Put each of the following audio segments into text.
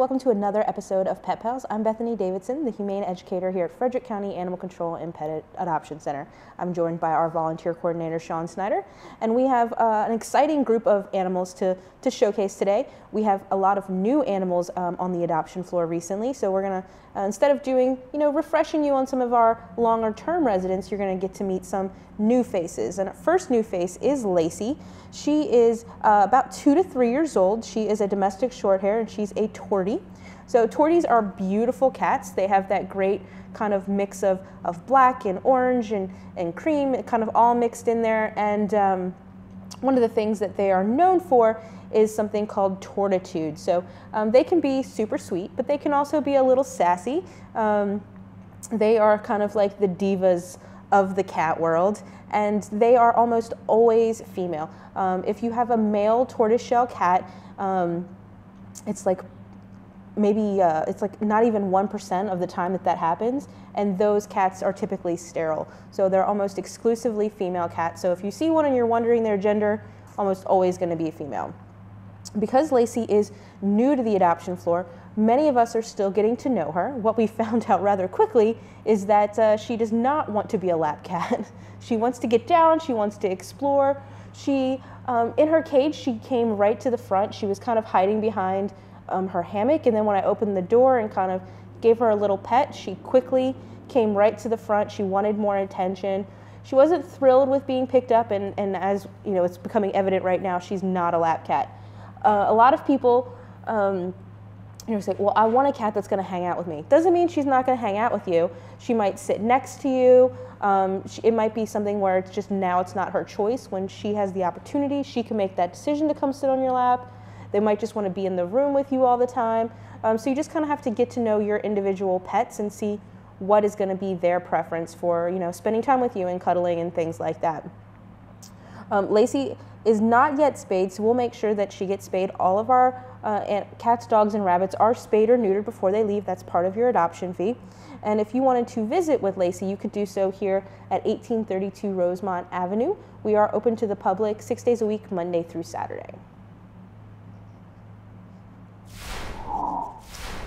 welcome to another episode of Pet Pals. I'm Bethany Davidson, the Humane Educator here at Frederick County Animal Control and Pet Adoption Center. I'm joined by our volunteer coordinator, Sean Snyder, and we have an exciting group of animals to showcase today. We have a lot of new animals on the adoption floor recently, so we're going to, instead of doing, refreshing you on some of our longer term residents, you're going to get to meet some new faces. And our first new face is Lacey. She is about 2 to 3 years old. She is a domestic shorthair and she's a tortie. So torties are beautiful cats. They have that great kind of mix of black and orange and cream, kind of all mixed in there. And one of the things that they are known for is something called tortitude. So they can be super sweet, but they can also be a little sassy. They are kind of like the divas of the cat world, and they are almost always female. If you have a male tortoiseshell cat, it's like maybe it's like not even 1% of the time that happens, and those cats are typically sterile. So they're almost exclusively female cats. So if you see one and you're wondering their gender, almost always going to be a female. Because Lacey is new to the adoption floor, many of us are still getting to know her. What we found out rather quickly is that she does not want to be a lap cat. She wants to get down, she wants to explore. She, in her cage, she came right to the front. She was kind of hiding behind her hammock, and then when I opened the door and kind of gave her a little pet, she quickly came right to the front. She wanted more attention. She wasn't thrilled with being picked up, and as you know, it's becoming evident right now, she's not a lap cat. A lot of people say, well, I want a cat that's going to hang out with me. Doesn't mean she's not going to hang out with you. She might sit next to you. It might be something where it's just now it's not her choice. When she has the opportunity, she can make that decision to come sit on your lap. They might just want to be in the room with you all the time. So you just kind of have to get to know your individual pets and see what is going to be their preference for, spending time with you and cuddling and things like that. Lacey is not yet spayed, so we'll make sure that she gets spayed. All of our cats, dogs, and rabbits are spayed or neutered before they leave. That's part of your adoption fee. And if you wanted to visit with Lacey, you could do so here at 1832 Rosemont Avenue. We are open to the public 6 days a week, Monday through Saturday.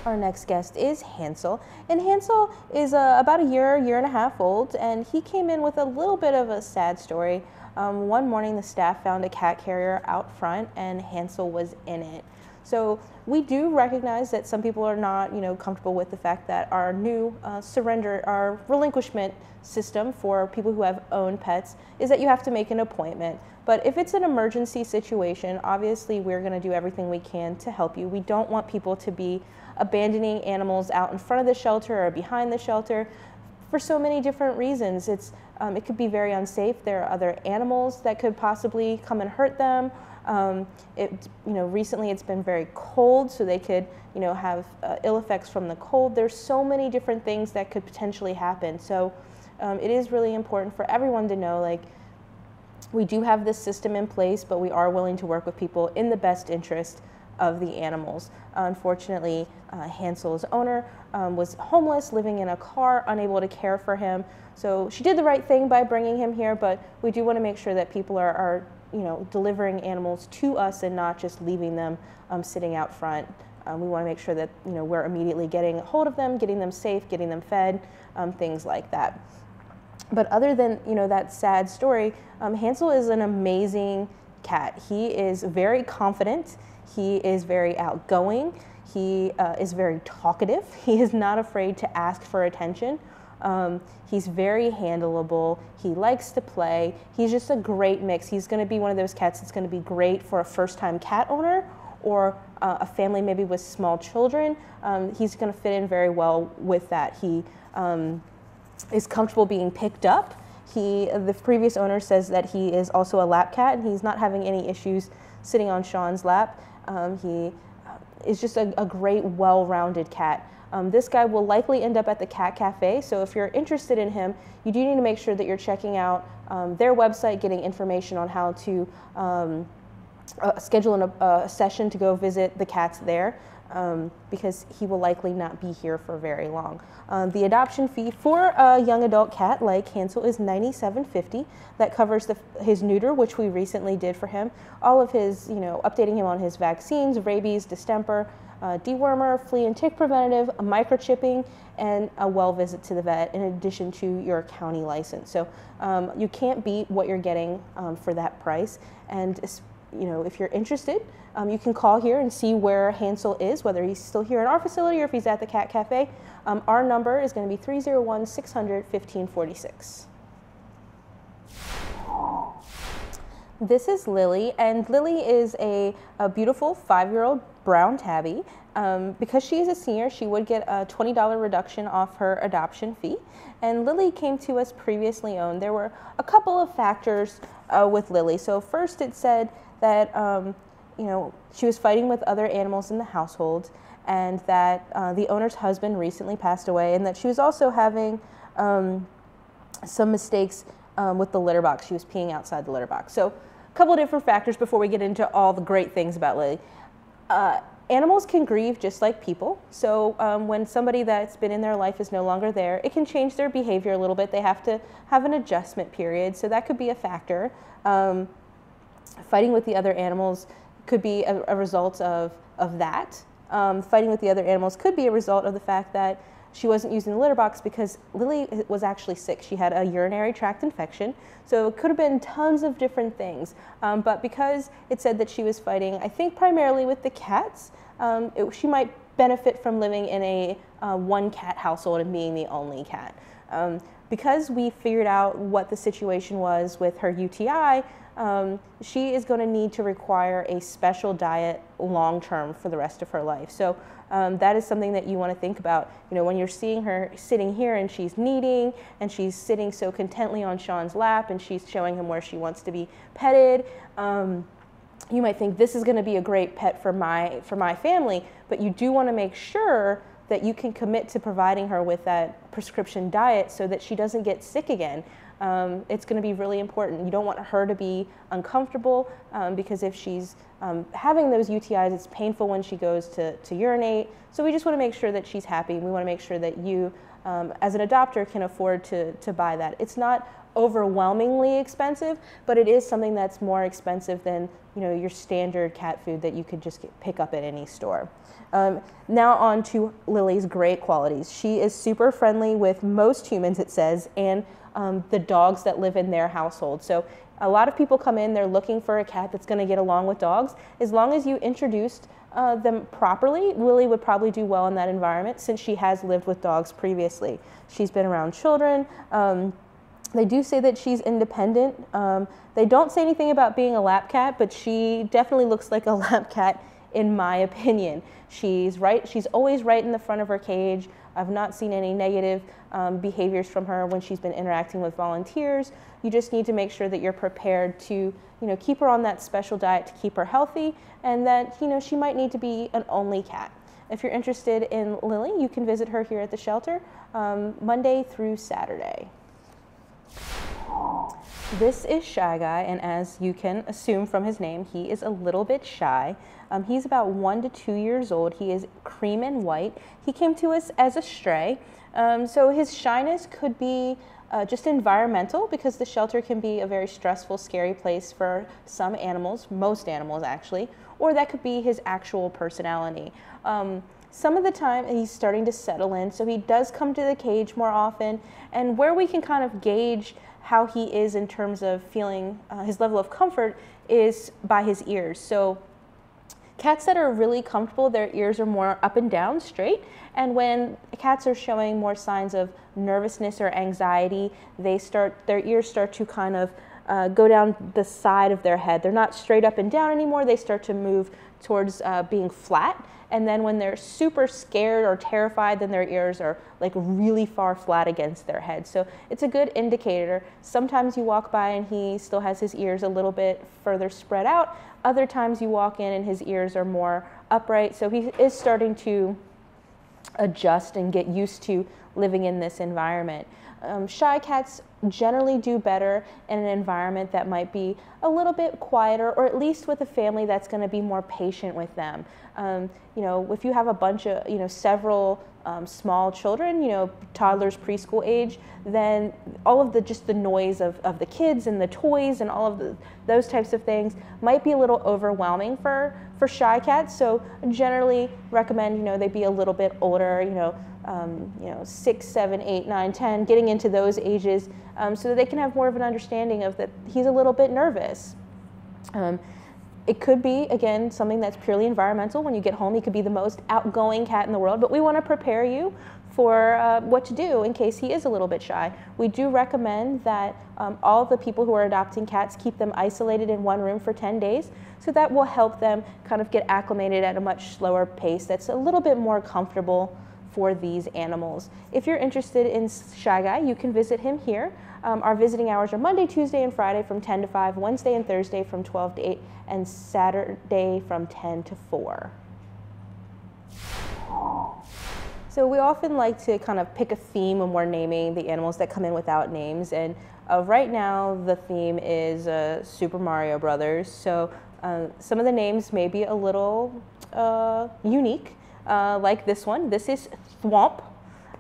Our next guest is Hansel, and Hansel is about a year and a half old, and he came in with a little bit of a sad story. One morning the staff found a cat carrier out front and Hansel was in it. So we do recognize that some people are not, comfortable with the fact that our new our relinquishment system for people who have owned pets is that you have to make an appointment. But if it's an emergency situation, obviously we're going to do everything we can to help you. We don't want people to be abandoning animals out in front of the shelter or behind the shelter for so many different reasons. It could be very unsafe. There are other animals that could possibly come and hurt them. Recently it's been very cold, so they could, have ill effects from the cold. There's so many different things that could potentially happen. So it is really important for everyone to know, we do have this system in place, but we are willing to work with people in the best interest of the animals. Unfortunately, Hansel's owner was homeless, living in a car, unable to care for him. So she did the right thing by bringing him here, but we do want to make sure that people are delivering animals to us and not just leaving them sitting out front. We want to make sure that we're immediately getting a hold of them, getting them safe, getting them fed, things like that. But other than that sad story, Hansel is an amazing cat. He is very confident. He is very outgoing. He is very talkative. He is not afraid to ask for attention. He's very handleable. He likes to play. He's just a great mix. He's going to be one of those cats that's going to be great for a first-time cat owner or a family maybe with small children. He's going to fit in very well with that. He is comfortable being picked up. The previous owner says that he is also a lap cat, and he's not having any issues sitting on Sean's lap. He is just a great, well-rounded cat. This guy will likely end up at the Cat Cafe, so if you're interested in him, you do need to make sure that you're checking out their website, getting information on how to schedule a session to go visit the cats there, because he will likely not be here for very long. The adoption fee for a young adult cat like Hansel is $97.50. That covers his neuter, which we recently did for him, all of his, updating him on his vaccines, rabies, distemper, dewormer, flea and tick preventative, a microchipping, and a well visit to the vet in addition to your county license. So you can't beat what you're getting for that price. And if you're interested, you can call here and see where Hansel is, whether he's still here in our facility or if he's at the Cat Cafe. Our number is going to be 301-600-1546. This is Lily, and Lily is a beautiful 5-year-old brown tabby. Because she is a senior, she would get a $20 reduction off her adoption fee. And Lily came to us previously owned. There were a couple of factors with Lily. So first it said that she was fighting with other animals in the household, and that the owner's husband recently passed away, and that she was also having some mistakes with the litter box. She was peeing outside the litter box. So a couple of different factors before we get into all the great things about Lily. Animals can grieve just like people. So when somebody that's been in their life is no longer there, it can change their behavior a little bit. They have to have an adjustment period, so that could be a factor. Fighting with the other animals could be a result of that. Fighting with the other animals could be a result of the fact that she wasn't using the litter box because Lily was actually sick. She had a urinary tract infection, so it could have been tons of different things. But because it said that she was fighting, I think primarily with the cats, she might benefit from living in a one-cat household and being the only cat. Because we figured out what the situation was with her UTI, she is going to need to require a special diet long-term for the rest of her life. So that is something that you want to think about. When you're seeing her sitting here and she's kneading and she's sitting so contently on Sean's lap and she's showing him where she wants to be petted, you might think this is going to be a great pet for my family, but you do want to make sure that you can commit to providing her with that prescription diet so that she doesn't get sick again. It's going to be really important. You don't want her to be uncomfortable because if she's having those UTIs, it's painful when she goes to urinate. So we just want to make sure that she's happy. We want to make sure that you, as an adopter, can afford to buy that. It's not overwhelmingly expensive, but it is something that's more expensive than your standard cat food that you could just pick up at any store. Now on to Lily's great qualities. She is super friendly with most humans, it says, and the dogs that live in their household. So a lot of people come in, they're looking for a cat that's going to get along with dogs. As long as you introduced them properly, Lily would probably do well in that environment since she has lived with dogs previously. She's been around children. They do say that she's independent. They don't say anything about being a lap cat, but she definitely looks like a lap cat in my opinion. She's always right in the front of her cage. I've not seen any negative behaviors from her when she's been interacting with volunteers. You just need to make sure that you're prepared to keep her on that special diet to keep her healthy, and that she might need to be an only cat. If you're interested in Lily, you can visit her here at the shelter Monday through Saturday. This is Shy Guy, and as you can assume from his name, he is a little bit shy. He's about 1 to 2 years old. He is cream and white. He came to us as a stray, so his shyness could be just environmental, because the shelter can be a very stressful, scary place for some animals, most animals actually, or that could be his actual personality. Some of the time he's starting to settle in, so he does come to the cage more often, and where we can kind of gauge how he is in terms of feeling his level of comfort is by his ears. So cats that are really comfortable, their ears are more up and down, straight, and when cats are showing more signs of nervousness or anxiety, their ears start to kind of go down the side of their head. They're not straight up and down anymore. They start to move towards being flat. And then when they're super scared or terrified, then their ears are like really far flat against their head. So it's a good indicator. Sometimes you walk by and he still has his ears a little bit further spread out. Other times you walk in and his ears are more upright. So he is starting to adjust and get used to living in this environment. Shy cats generally do better in an environment that might be a little bit quieter, or at least with a family that's going to be more patient with them. If you have a bunch of, several small children, toddlers, preschool age, then all of just the noise of the kids and the toys and all of those types of things might be a little overwhelming for shy cats. So generally recommend, they be a little bit older, 6, 7, 8, 9, 10, getting into those ages, so that they can have more of an understanding of that he's a little bit nervous. It could be, again, something that's purely environmental. When you get home, he could be the most outgoing cat in the world, but we want to prepare you for what to do in case he is a little bit shy. We do recommend that all the people who are adopting cats keep them isolated in one room for 10 days, so that will help them kind of get acclimated at a much slower pace that's a little bit more comfortable for these animals. If you're interested in Shy Guy, you can visit him here. Our visiting hours are Monday, Tuesday, and Friday from 10 to 5, Wednesday and Thursday from 12 to 8, and Saturday from 10 to 4. So we often like to kind of pick a theme when we're naming the animals that come in without names, and right now the theme is Super Mario Brothers. So some of the names may be a little unique, like this one. This is Thwomp.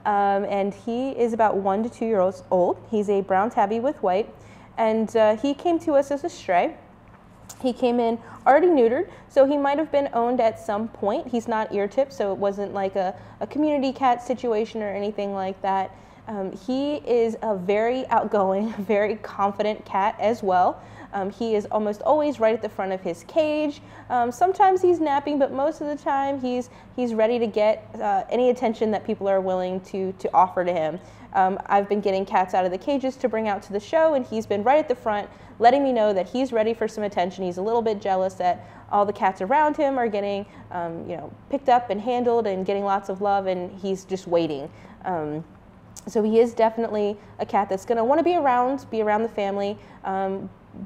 And he is about 1 to 2 years old. He's a brown tabby with white, and he came to us as a stray. He came in already neutered, so he might have been owned at some point. He's not ear tipped, so it wasn't like a community cat situation or anything like that. He is a very outgoing, very confident cat as well. He is almost always right at the front of his cage. Sometimes he's napping, but most of the time he's ready to get any attention that people are willing to offer to him. I've been getting cats out of the cages to bring out to the show, and he's been right at the front, letting me know that he's ready for some attention. He's a little bit jealous that all the cats around him are getting picked up and handled and getting lots of love, and he's just waiting. So he is definitely a cat that's going to want to be around the family.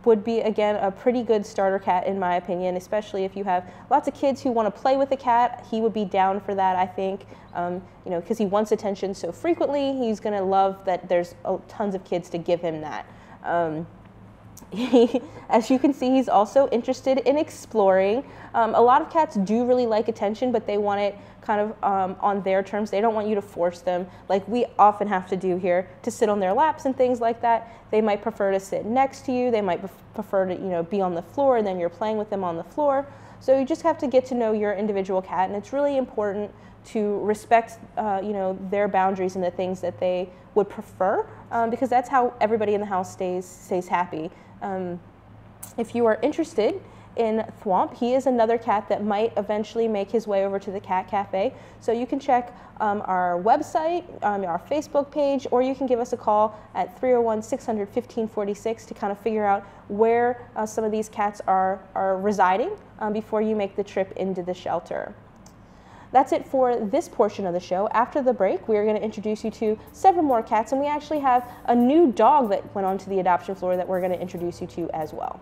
Would be, again, a pretty good starter cat in my opinion, especially if you have lots of kids who want to play with a cat. He would be down for that, I think, because he wants attention so frequently. He's going to love that there's tons of kids to give him that. As you can see, he's also interested in exploring. A lot of cats do really like attention, but they want it kind of on their terms. They don't want you to force them, like we often have to do here, to sit on their laps and things like that. They might prefer to sit next to you. They might prefer to be on the floor, and then you're playing with them on the floor. So you just have to get to know your individual cat, and it's really important to respect their boundaries and the things that they would prefer, because that's how everybody in the house stays happy. If you are interested in Thwomp, he is another cat that might eventually make his way over to the Cat Cafe. So you can check our website, our Facebook page, or you can give us a call at 301-600-1546 to kind of figure out where some of these cats are residing before you make the trip into the shelter. That's it for this portion of the show. After the break, we are going to introduce you to several more cats, and we actually have a new dog that went onto the adoption floor that we're going to introduce you to as well.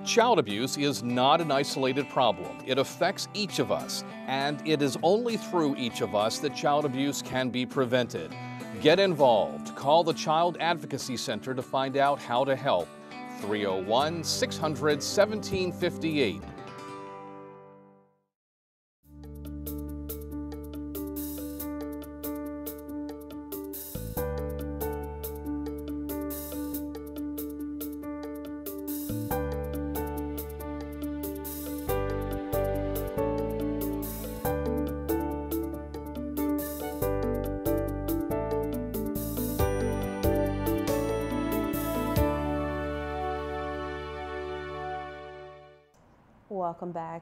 Child abuse is not an isolated problem. It affects each of us, and it is only through each of us that child abuse can be prevented. Get involved. Call the Child Advocacy Center to find out how to help. 301-600-1758. Welcome back.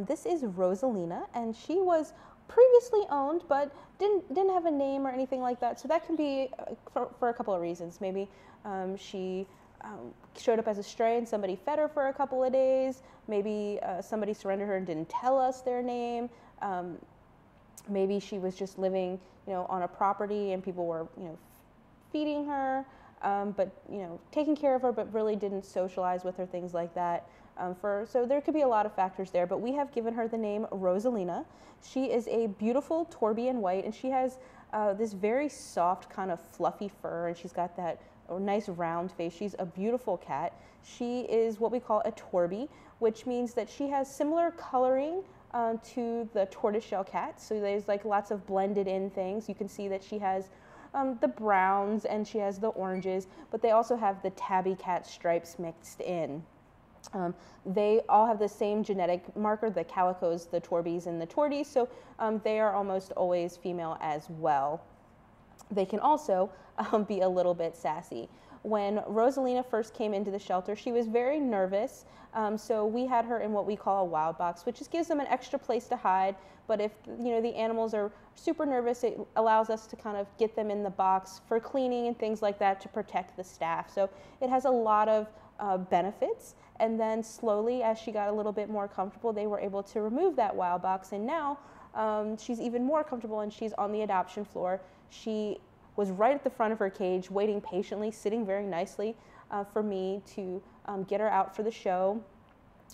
This is Rosalina, and she was previously owned but didn't have a name or anything like that. So that can be for a couple of reasons. Maybe she showed up as a stray and somebody fed her for a couple of days. Maybe somebody surrendered her and didn't tell us their name. Maybe she was just living, on a property and people were, feeding her. but taking care of her, but really didn't socialize with her, things like that. So there could be a lot of factors there, but we have given her the name Rosalina. She is a beautiful Torbian white, and she has this very soft kind of fluffy fur, and she's got that nice round face. She's a beautiful cat. She is what we call a Torby, which means that she has similar coloring to the tortoiseshell cat. So there's like lots of blended in things. You can see that she has the browns and she has the oranges, but they also have the tabby cat stripes mixed in. They all have the same genetic marker, the calicos, the Torbies, and the Torties, so they are almost always female as well. They can also be a little bit sassy. When Rosalina first came into the shelter, she was very nervous, so we had her in what we call a wild box, which just gives them an extra place to hide. But if the animals are super nervous, it allows us to kind of get them in the box for cleaning and things like that to protect the staff. So it has a lot of benefits. And then slowly, as she got a little bit more comfortable, they were able to remove that wild box, and now she's even more comfortable, and she's on the adoption floor. She was right at the front of her cage, waiting patiently, sitting very nicely for me to get her out for the show.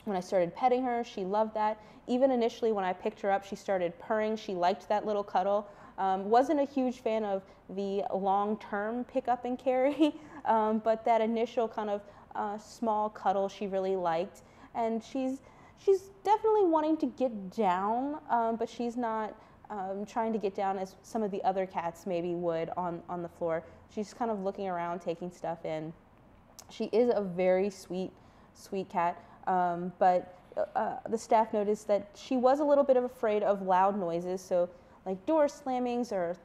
When I started petting her, she loved that. Even initially when I picked her up, she started purring. She liked that little cuddle. Wasn't a huge fan of the long-term pick up and carry, but that initial kind of small cuddle she really liked. And she's definitely wanting to get down, but she's not trying to get down as some of the other cats maybe would on the floor. She's kind of looking around, taking stuff in. She is a very sweet cat, but the staff noticed that she was a little bit afraid of loud noises, so like door slammings or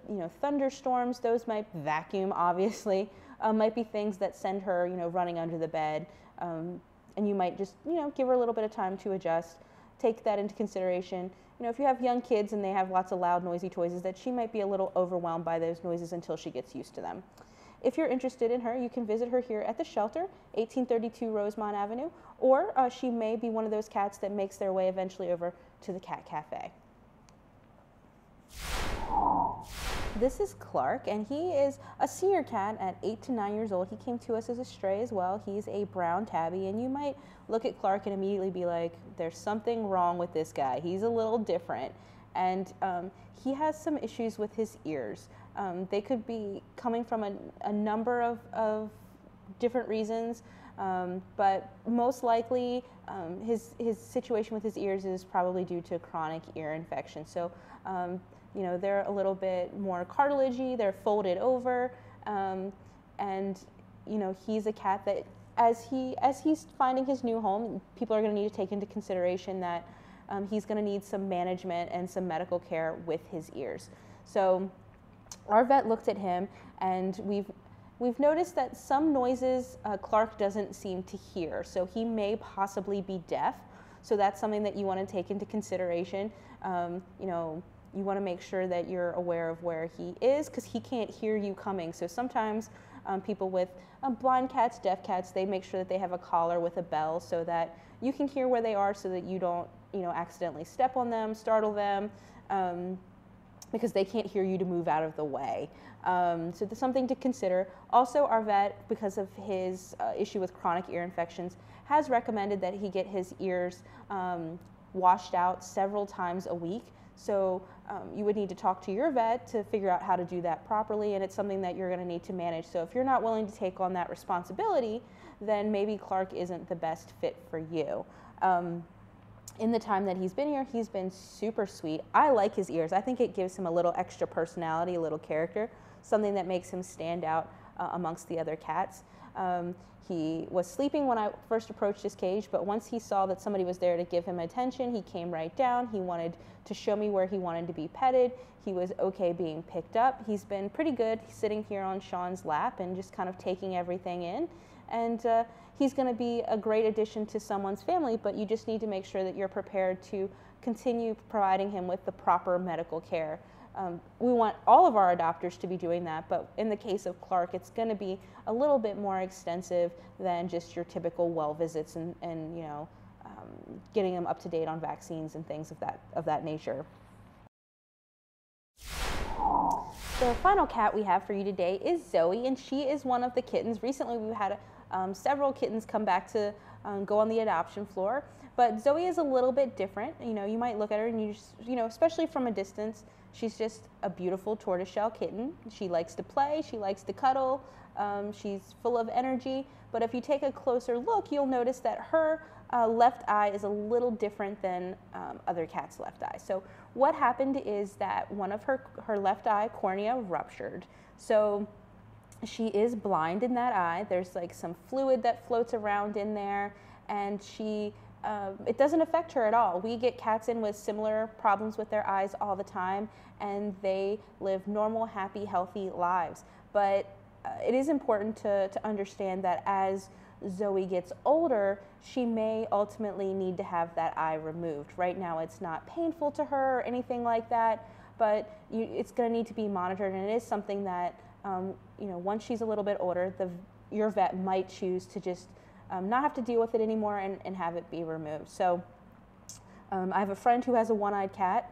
thunderstorms, those might vacuum obviously, might be things that send her running under the bed, and you might just give her a little bit of time to adjust. Take that into consideration. If you have young kids and they have lots of loud noisy toys, that she might be a little overwhelmed by those noises until she gets used to them. If you're interested in her, you can visit her here at the shelter, 1832 Rosemont Avenue, or she may be one of those cats that makes their way eventually over to the Cat Cafe. This is Clark, and he is a senior cat at 8 to 9 years old. He came to us as a stray as well. He's a brown tabby, and you might look at Clark and immediately be like, there's something wrong with this guy. He's a little different. And he has some issues with his ears. They could be coming from a number of different reasons, but most likely his situation with his ears is probably due to chronic ear infection. So they're a little bit more cartilagey, they're folded over, and he's a cat that as he's finding his new home, people are going to need to take into consideration that he's going to need some management and some medical care with his ears. So our vet looked at him, and we've noticed that some noises Clark doesn't seem to hear, so he may possibly be deaf. So that's something that you want to take into consideration. You want to make sure that you're aware of where he is, because he can't hear you coming. So sometimes people with blind cats, deaf cats, they make sure that they have a collar with a bell so that you can hear where they are, so that you don't accidentally step on them, startle them, because they can't hear you to move out of the way. So that's something to consider. Also, our vet, because of his issue with chronic ear infections, has recommended that he get his ears washed out several times a week. So you would need to talk to your vet to figure out how to do that properly, and it's something that you're going to need to manage. So if you're not willing to take on that responsibility, then maybe Clark isn't the best fit for you. In the time that he's been here, he's been super sweet. I like his ears. I think it gives him a little extra personality, a little character, something that makes him stand out amongst the other cats. He was sleeping when I first approached his cage, but once he saw that somebody was there to give him attention, he came right down. He wanted to show me where he wanted to be petted. He was okay being picked up. He's been pretty good sitting here on Sean's lap and just kind of taking everything in. And he's going to be a great addition to someone's family, but you just need to make sure that you're prepared to continue providing him with the proper medical care. We want all of our adopters to be doing that, but in the case of Clark, it's going to be a little bit more extensive than just your typical well visits and getting him up to date on vaccines and things of that nature. The final cat we have for you today is Zoe, and she is one of the kittens. Recently we've had several kittens come back to go on the adoption floor, but Zoe is a little bit different. You know, you might look at her and you just, you know, especially from a distance, she's just a beautiful tortoiseshell kitten. She likes to play, she likes to cuddle, she's full of energy, but if you take a closer look, you'll notice that her left eye is a little different than other cats' left eye. So what happened is that one of her left eye cornea ruptured. So she is blind in that eye. There's like some fluid that floats around in there, and it doesn't affect her at all. We get cats in with similar problems with their eyes all the time, and they live normal, happy, healthy lives. But it is important to understand that as Zoe gets older, she may ultimately need to have that eye removed. Right now it's not painful to her or anything like that, but it's going to need to be monitored, and it is something that you know, once she's a little bit older, your vet might choose to just not have to deal with it anymore and have it be removed. So I have a friend who has a one-eyed cat,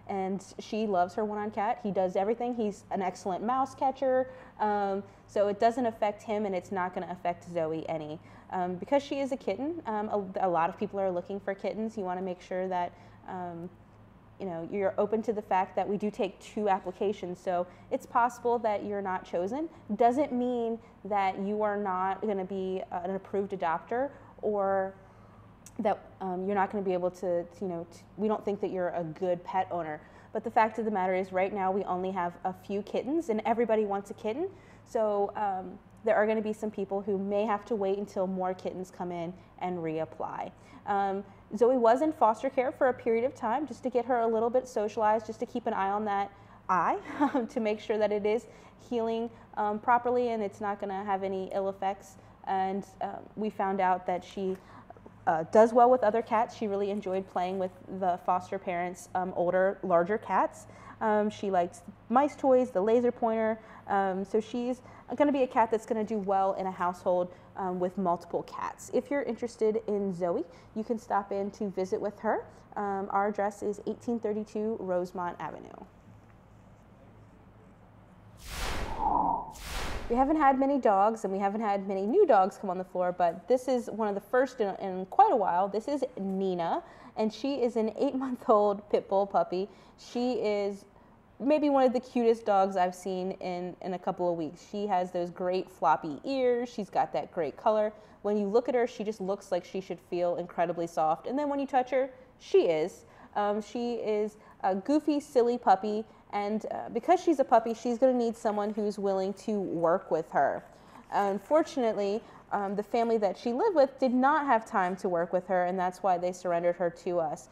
and she loves her one-eyed cat. He does everything. He's an excellent mouse catcher, so it doesn't affect him, and it's not going to affect Zoe any. Because she is a kitten, a lot of people are looking for kittens. You want to make sure that you know, you're open to the fact that we do take 2 applications, so it's possible that you're not chosen. Doesn't mean that you are not going to be an approved adopter, or that you're not going to be able to, you know, we don't think that you're a good pet owner. But the fact of the matter is, right now we only have a few kittens, and everybody wants a kitten. So there are going to be some people who may have to wait until more kittens come in and reapply. Zoe was in foster care for a period of time, just to get her a little bit socialized, just to keep an eye on that eye, to make sure that it is healing properly and it's not going to have any ill effects. And we found out that she does well with other cats. She really enjoyed playing with the foster parents' older, larger cats. She likes mice toys, the laser pointer. So she's going to be a cat that's going to do well in a household with multiple cats. If you're interested in Zoe, you can stop in to visit with her. Our address is 1832 Rosemont Avenue. We haven't had many dogs, and we haven't had many new dogs come on the floor, but this is one of the first in quite a while. This is Nina, and she is an 8-month-old pit bull puppy. She is maybe one of the cutest dogs I've seen in a couple of weeks. She has those great floppy ears. She's got that great color. When you look at her, she just looks like she should feel incredibly soft. And then when you touch her, she is. She is a goofy, silly puppy. And because she's a puppy, she's going to need someone who's willing to work with her. Unfortunately, the family that she lived with did not have time to work with her, and that's why they surrendered her to us.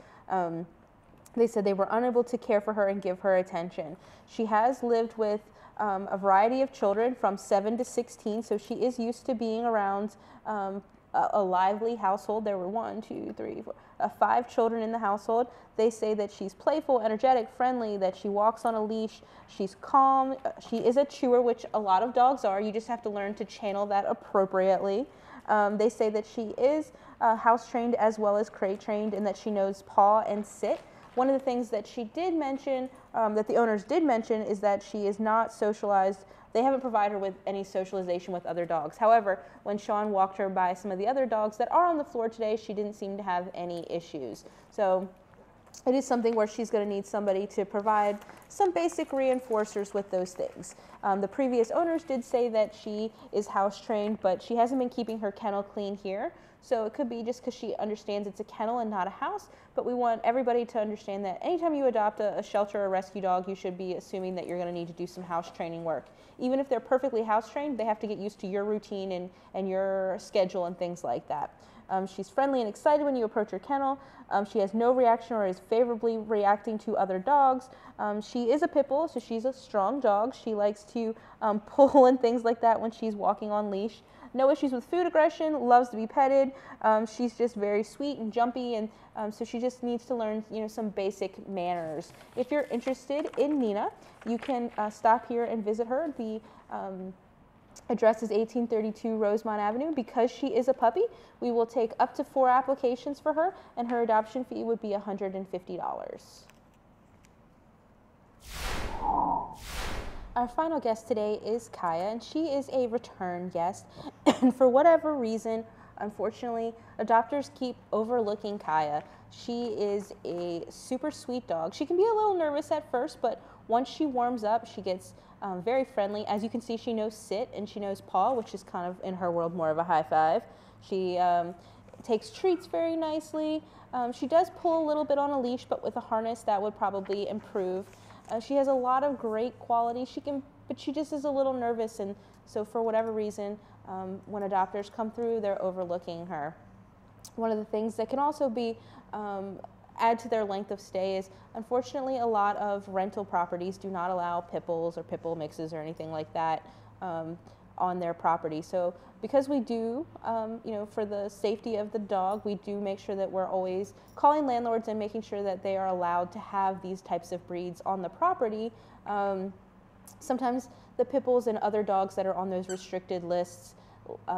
They said they were unable to care for her and give her attention. She has lived with a variety of children from 7 to 16, so she is used to being around a lively household. There were 5 children in the household. They say that she's playful, energetic, friendly, that she walks on a leash, she's calm. She is a chewer, which a lot of dogs are. You just have to learn to channel that appropriately. They say that she is house trained as well as crate trained, and that she knows paw and sit. One of the things that she did mention, that the owners did mention, is that she is not socialized. They haven't provided her with any socialization with other dogs. However, when Sean walked her by some of the other dogs that are on the floor today, she didn't seem to have any issues. So it is something where she's going to need somebody to provide some basic reinforcers with those things. The previous owners did say that she is house trained, but she hasn't been keeping her kennel clean here. So it could be just because she understands it's a kennel and not a house, but we want everybody to understand that anytime you adopt a shelter or a rescue dog, you should be assuming that you're going to need to do some house training work. Even if they're perfectly house trained, they have to get used to your routine and your schedule and things like that. She's friendly and excited when you approach her kennel. She has no reaction or is favorably reacting to other dogs. She is a pit bull, so she's a strong dog. She likes to pull and things like that when she's walking on leash. No issues with food aggression, loves to be petted. She's just very sweet and jumpy, and so she just needs to learn, some basic manners. If you're interested in Nina, you can stop here and visit her. The address is 1832 Rosemont Avenue. Because she is a puppy, we will take up to 4 applications for her, and her adoption fee would be $150. Our final guest today is Kaya, and she is a return guest. And for whatever reason, unfortunately, adopters keep overlooking Kaya. She is a super sweet dog. She can be a little nervous at first, but once she warms up, she gets very friendly. As you can see, she knows sit and she knows paw, which is kind of, in her world, more of a high five. She takes treats very nicely. She does pull a little bit on a leash, but with a harness, that would probably improve. She has a lot of great qualities. But she just is a little nervous, and so for whatever reason, when adopters come through, they're overlooking her. One of the things that can also be add to their length of stay is, unfortunately, a lot of rental properties do not allow pit bulls or pit bull mixes or anything like that on their property. So because we do, for the safety of the dog, we do make sure that we're always calling landlords and making sure that they are allowed to have these types of breeds on the property. Sometimes the pit bulls and other dogs that are on those restricted lists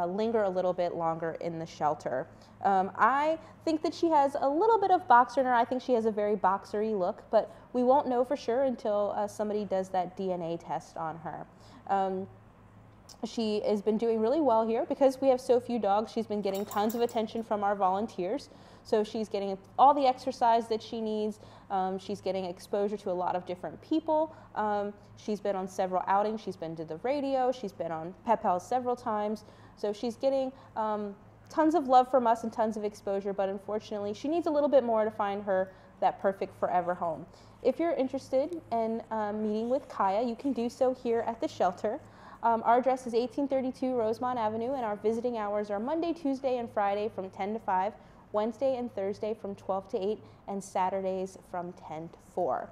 linger a little bit longer in the shelter. I think that she has a little bit of boxer in her. I think she has a very boxery look, but we won't know for sure until somebody does that DNA test on her. She has been doing really well here because we have so few dogs. She's been getting tons of attention from our volunteers. So she's getting all the exercise that she needs. She's getting exposure to a lot of different people. She's been on several outings. She's been to the radio. She's been on Pet Pals several times. So she's getting tons of love from us and tons of exposure, but unfortunately she needs a little bit more to find her that perfect forever home. If you're interested in meeting with Kaya, you can do so here at the shelter. Our address is 1832 Rosemont Avenue, and our visiting hours are Monday, Tuesday, and Friday from 10 to 5, Wednesday and Thursday from 12 to 8, and Saturdays from 10 to 4.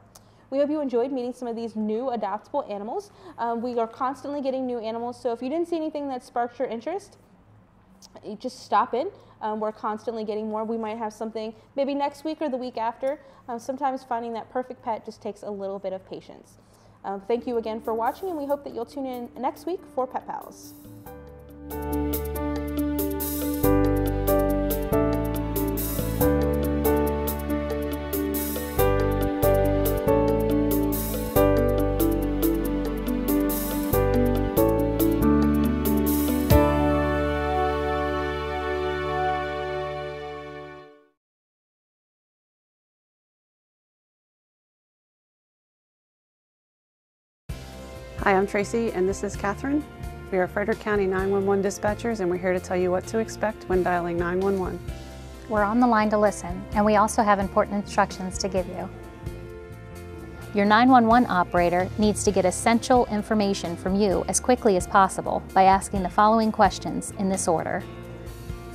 We hope you enjoyed meeting some of these new adoptable animals. We are constantly getting new animals, so if you didn't see anything that sparked your interest, you just stop in. We're constantly getting more. We might have something maybe next week or the week after. Sometimes finding that perfect pet just takes a little bit of patience. Thank you again for watching, and we hope that you'll tune in next week for Pet Pals. Hi, I'm Tracy, and this is Catherine. We are Frederick County 911 dispatchers, and we're here to tell you what to expect when dialing 911. We're on the line to listen, and we also have important instructions to give you. Your 911 operator needs to get essential information from you as quickly as possible by asking the following questions in this order.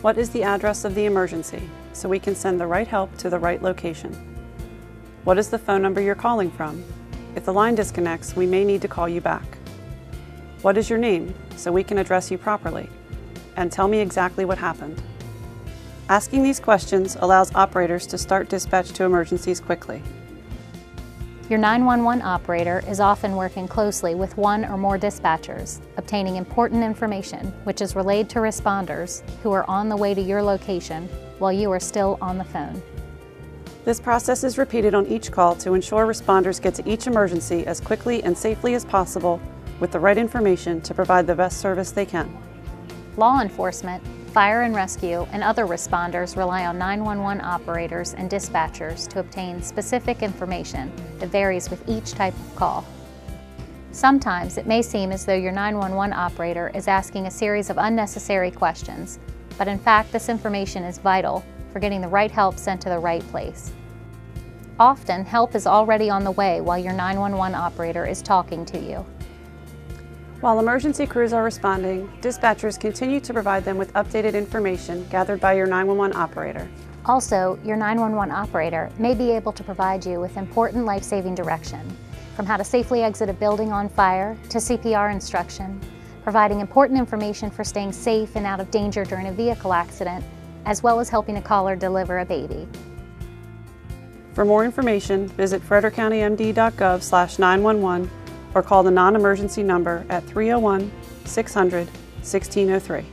What is the address of the emergency so we can send the right help to the right location? What is the phone number you're calling from? If the line disconnects, we may need to call you back. What is your name so we can address you properly? And tell me exactly what happened. Asking these questions allows operators to start dispatch to emergencies quickly. Your 911 operator is often working closely with one or more dispatchers, obtaining important information which is relayed to responders who are on the way to your location while you are still on the phone. This process is repeated on each call to ensure responders get to each emergency as quickly and safely as possible with the right information to provide the best service they can. Law enforcement, fire and rescue, and other responders rely on 911 operators and dispatchers to obtain specific information that varies with each type of call. Sometimes it may seem as though your 911 operator is asking a series of unnecessary questions, but in fact this information is vital for getting the right help sent to the right place. Often, help is already on the way while your 911 operator is talking to you. While emergency crews are responding, dispatchers continue to provide them with updated information gathered by your 911 operator. Also, your 911 operator may be able to provide you with important life-saving direction, from how to safely exit a building on fire to CPR instruction, providing important information for staying safe and out of danger during a vehicle accident, as well as helping a caller deliver a baby. For more information, visit frederickcountymd.gov/911 or call the non-emergency number at 301-600-1603.